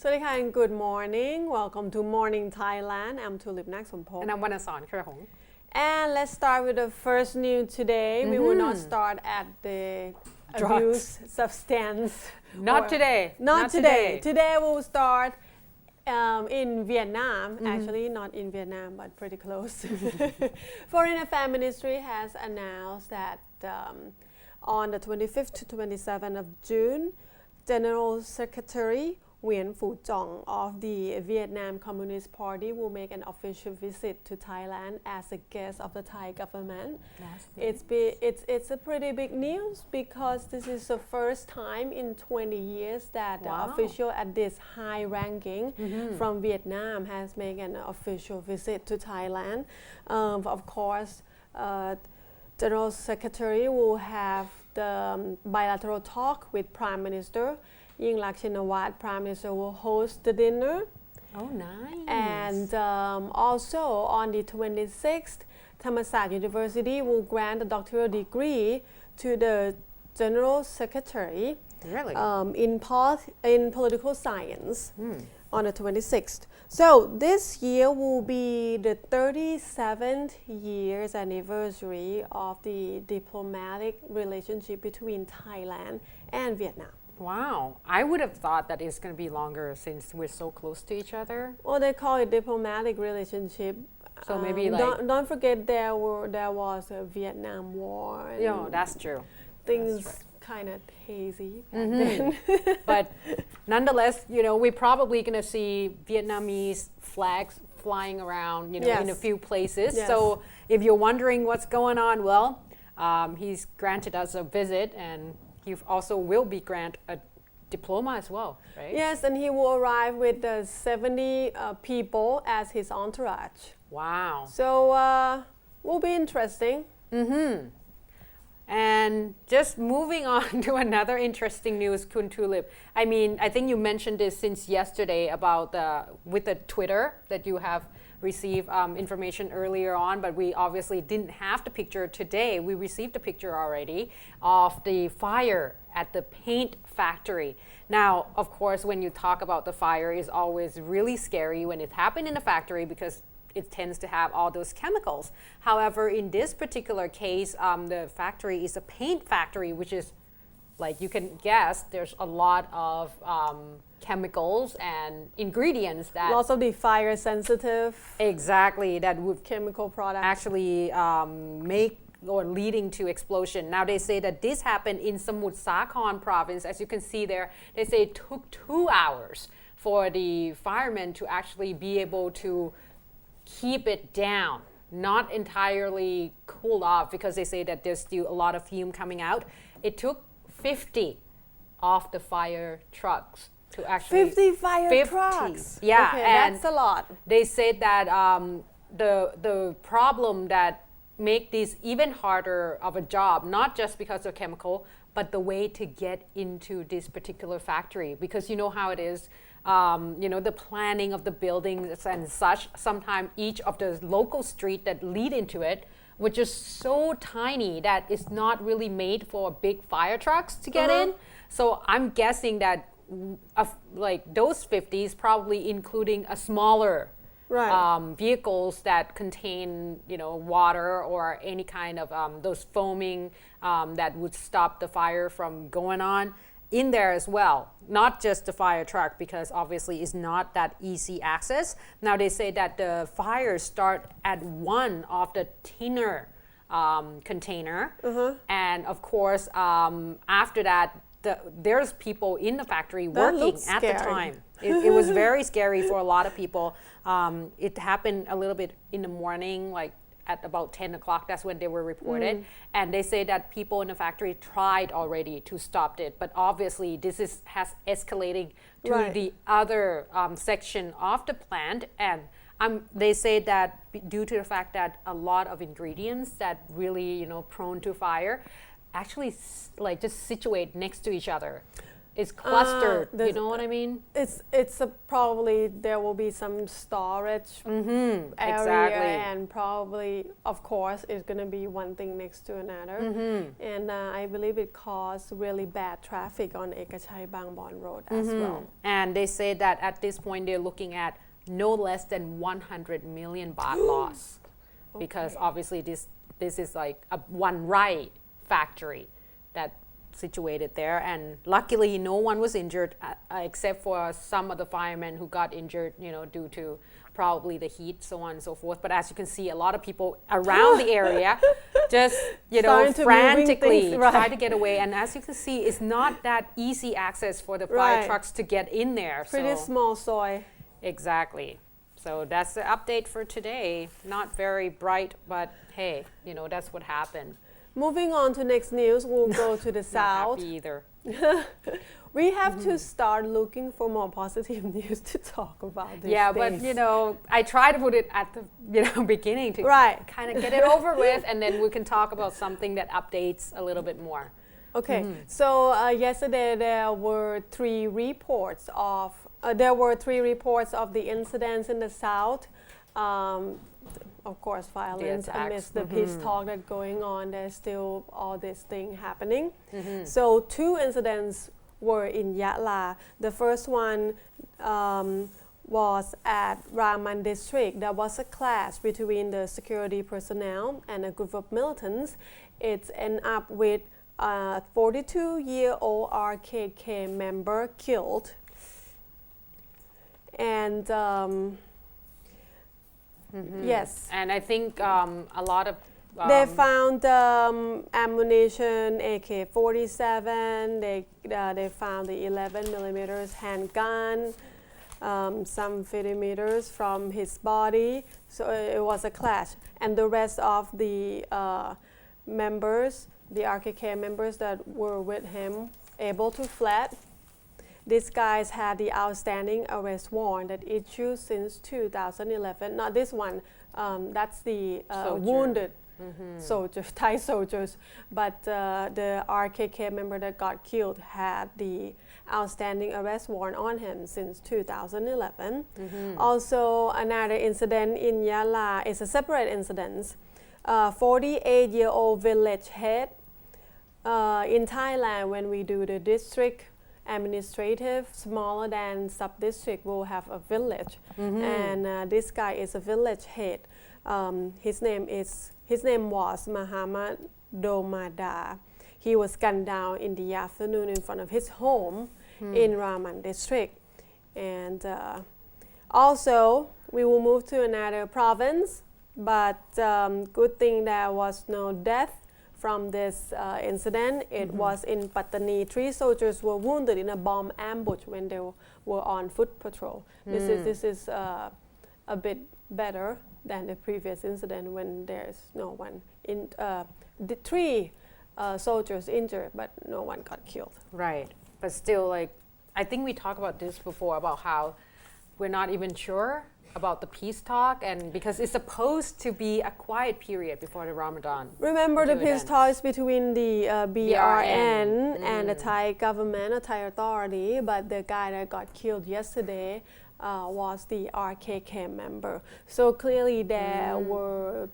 สวัสดีค่ะ and good morning. Welcome to Morning Thailand. I'm Tulip Naksompong. And I'm Wanasan Kirahong. And let's start with the first news today. We will not start at the abuse substance. Not today. Not today. Today we'll start in Vietnam. Actually, not in Vietnam, but pretty close. Foreign Affairs Ministry has announced that on the 25th to 27th of June, General Secretary Nguyen Phu Trong of the Vietnam Communist Party will make an official visit to Thailand as a guest of the Thai government. It's a pretty big news because this is the first time in 20 years that the official at this high ranking from Vietnam has made an official visit to Thailand. Of course, General Secretary will have the bilateral talk with Prime Minister Yingluck Shinawatra. Prime Minister will host the dinner. Oh, nice. And also on the 26th, Thammasat University will grant a doctoral degree to the General Secretary in political science on the 26th. So this year will be the 37th years anniversary of the diplomatic relationship between Thailand and Vietnam. Wow. I would have thought that it's going to be longer since we're so close to each other. Well, they call it diplomatic relationship. So maybe don't forget there was a Vietnam War. Yeah, that's true. Things kind of hazy back then. But nonetheless, we're probably going to see Vietnamese flags flying around, in a few places. Yes. So if you're wondering what's going on, well, he's granted us a visit, and he also will be granted a diploma as well, right? Yes, and he will arrive with 70 people as his entourage. Wow. So will be interesting. And just moving on to another interesting news, Kun Tulip. I mean, I think you mentioned this since yesterday about with the Twitter that you have received information earlier on, but we obviously didn't have the picture today. We received a picture already of the fire at the paint factory. Now, of course, when you talk about the fire, it's always really scary when it happened in a factory because it tends to have all those chemicals. However, in this particular case, the factory is a paint factory, which is, like you can guess, there's a lot of chemicals and ingredients that Lots of the fire sensitive. Exactly, that would chemical products actually make or leading to explosion. Now they say that this happened in Samut Sakhon province. As you can see there, they say it took 2 hours for the firemen to actually be able to keep it down, not entirely cooled off, because they say that there's still a lot of fume coming out. It took 50 of the fire trucks to actually 50 fire trucks. Yeah, okay, and that's a lot. They said that the problem that make this even harder of a job, not just because of chemical, but the way to get into this particular factory, because you know how it is. The planning of the buildings and such, sometimes each of the local street that lead into it, which is so tiny that it's not really made for big fire trucks to get in. So I'm guessing that those 50 is probably including a smaller vehicles that contain, water or any kind of those foaming that would stop the fire from going on in there as well, not just the fire truck, because obviously it's not that easy access. Now they say that the fires start at one of the thinner container, and of course after that there's people in the factory working at the time. It was very scary for a lot of people. It happened a little bit in the morning, like at about 10 o'clock, that's when they were reported. And they say that people in the factory tried already to stop it, but obviously this has escalated to the other section of the plant. And they say that due to the fact that a lot of ingredients that really, prone to fire, actually just situate next to each other. It's clustered. You there's- know what I mean? It's probably there will be some storage area, Exactly. and probably, of course, it's going to be one thing next to another. And I believe it caused really bad traffic on Ekachai Bangbon Road as well. And they say that at this point they're looking at no less than 100 million baht loss, because obviously this is like a one right factory that situated there, and luckily no one was injured except for some of the firemen who got injured, due to probably the heat, so on and so forth. But as you can see, a lot of people around the area just Starting to moving frantically things, right. try to get away, and as you can see, it's not that easy access for the fire Right. trucks to get in there. Pretty So small soy. exactly. So that's the update for today. Not very bright, but hey, that's what happened. Moving on to next news, we'll go to the Not south. happy either. We have to start looking for more positive news to talk about these Yeah, days. but I try to put it at the beginning to Right. kind of get it over with, and then we can talk about something that updates a little bit more. Okay, so yesterday there were three reports of the incidents in the south. Of course, violence attacks. amidst the peace talk that's going on. There's still all this thing happening. So 2 incidents were in Yatla. The first one was at Raman district. There was a clash between the security personnel and a group of militants. It's ended up with a 42-year-old RKK member killed. And yes, And I think a lot of they found ammunition, AK-47. They found the 11 millimeters handgun, some 50 meters from his body. So it was a clash, and the rest of the members, the RKK members that were with him, able to flee. These guys had the outstanding arrest warrant that issued since 2011. Not this one. That's the wounded soldiers, Thai soldiers. But the RKK member that got killed had the outstanding arrest warrant on him since 2011. Also, another incident in Yala is a separate incident. 48-year-old village head in Thailand, when we do the district administrative, smaller than sub-district, will have a village. And this guy is a village head. His name was Muhammad Domada. He was gunned down in the afternoon in front of his home in Raman district. And also, we will move to another province, but good thing there was no death from this incident. It was in Pattani. 3 soldiers were wounded in a bomb ambush when they were on foot patrol. This is a bit better than the previous incident when there's no one. The 3 soldiers injured, but no one got killed. Right. But still, I think we talked about this before, about how we're not even sure about the peace talk, and because it's supposed to be a quiet period before the Ramadan. Remember the peace events. talks between the BRN BRN. and the Thai government, or Thai authority, but the guy that got killed yesterday was the RKK member. So clearly there were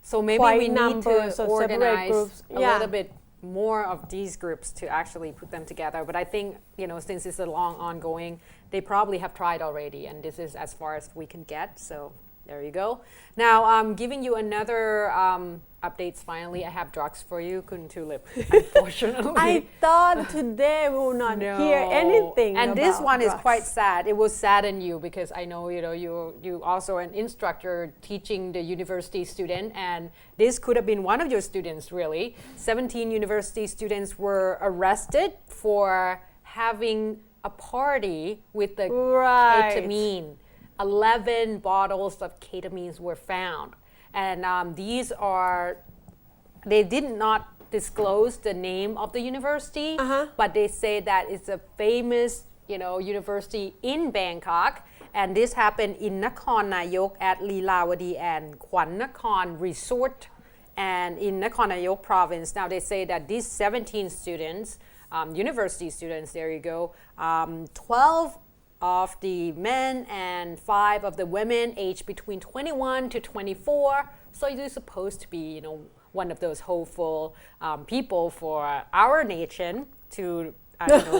So maybe quite we need numbers to of separate organize groups. a little bit more of these groups to actually put them together. But I think, since it's a long ongoing, they probably have tried already, and this is as far as we can get. So there you go. Now, I'm giving you another updates. Finally, I have drugs for you, Kun Tulip, unfortunately. I thought today we will not hear anything And this about one is drugs. quite sad. It will sadden you, because I know you also an instructor teaching the university student, and this could have been one of your students, really. 17 university students were arrested for having a party with the ketamine. 11 bottles of ketamine were found. And they did not disclose the name of the university, but they say that it's a famous, university in Bangkok. And this happened in Nakhon Nayok at Leelawadi and Kwan Nakhon Resort, and in Nakhon Nayok province. Now they say that these 17 students university students. There you go. 12 of the men and 5 of the women aged between 21 to 24. So you're supposed to be, one of those hopeful people for our nation to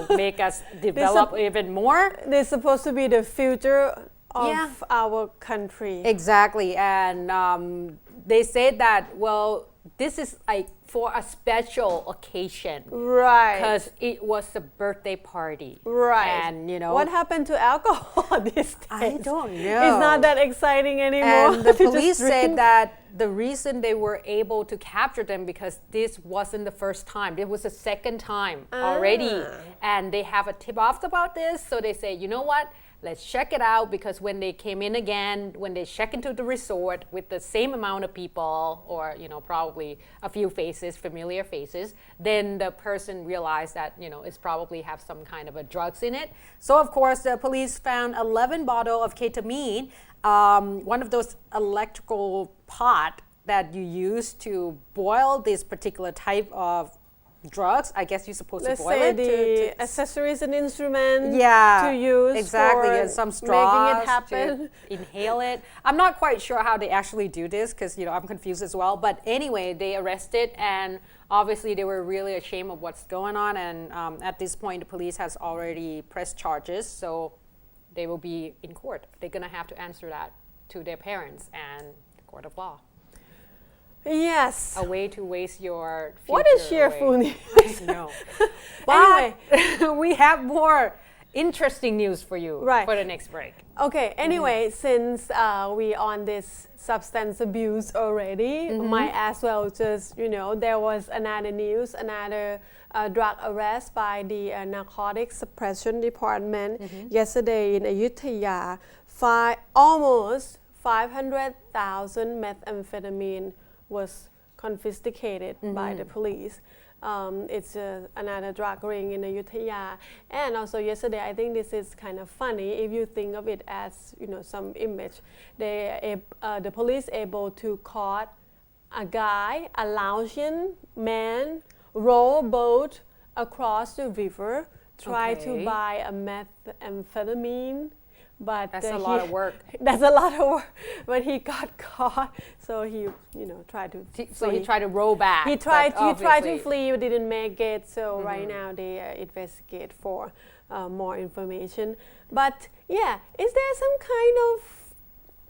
make us develop even more. They're supposed to be the future of our country. Exactly. And they said that, well, this is like for a special occasion. Right. Because it was a birthday party. Right. And, what happened to alcohol these days? I don't know. It's not that exciting anymore. And the police said that the reason they were able to capture them because this wasn't the first time. It was the second time already. And they have a tip off about this. So they say, you know what? Let's check it out, because when they came in again, when they check into the resort with the same amount of people, or probably a few faces, familiar faces, then the person realized that it's probably have some kind of a drugs in it. So of course the police found 11 bottles of ketamine, one of those electrical pot that you use to boil this particular type of drugs. I guess you're supposed to boil it. Let's say the accessories and instruments to use exactly, for and some straws making it happen. To inhale it. I'm not quite sure how they actually do this because I'm confused as well. But anyway, they arrested, and obviously they were really ashamed of what's going on. And at this point, the police has already pressed charges, so they will be in court. They're gonna have to answer that to their parents and the court of law. Yes. A way to waste your future. What is cheerful news? I know. But anyway, we have more interesting news for you for the next break. Okay, anyway, since we on this substance abuse already, might as well just, there was another news, another drug arrest by the Narcotics Suppression Department yesterday in Ayutthaya. Almost 500,000 methamphetamine was confiscated by the police. It's another drug ring in Ayutthaya. And also yesterday, I think this is kind of funny if you think of it as some image. The police able to caught a guy, a Laotian man, row a boat across the river, try to buy a methamphetamine. But that's a lot of work. That's a lot of work. But he got caught, so he, tried to. So he tried to row back. He tried to flee, but didn't make it. So right now they investigate for more information. But yeah, is there some kind of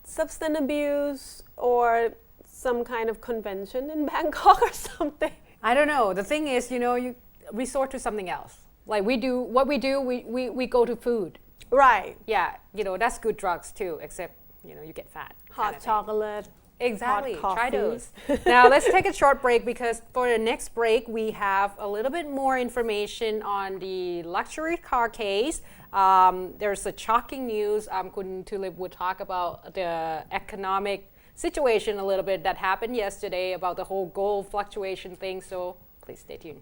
substance abuse or some kind of convention in Bangkok or something? I don't know. The thing is, you resort to something else. Like we go to food. Right. Yeah, that's good drugs too, except, you get fat. Hot chocolate. Exactly. Hot Try those. Now, let's take a short break because for the next break, we have a little bit more information on the luxury car case. There's a shocking news. Kun Tulip would talk about the economic situation a little bit that happened yesterday about the whole gold fluctuation thing. So please stay tuned.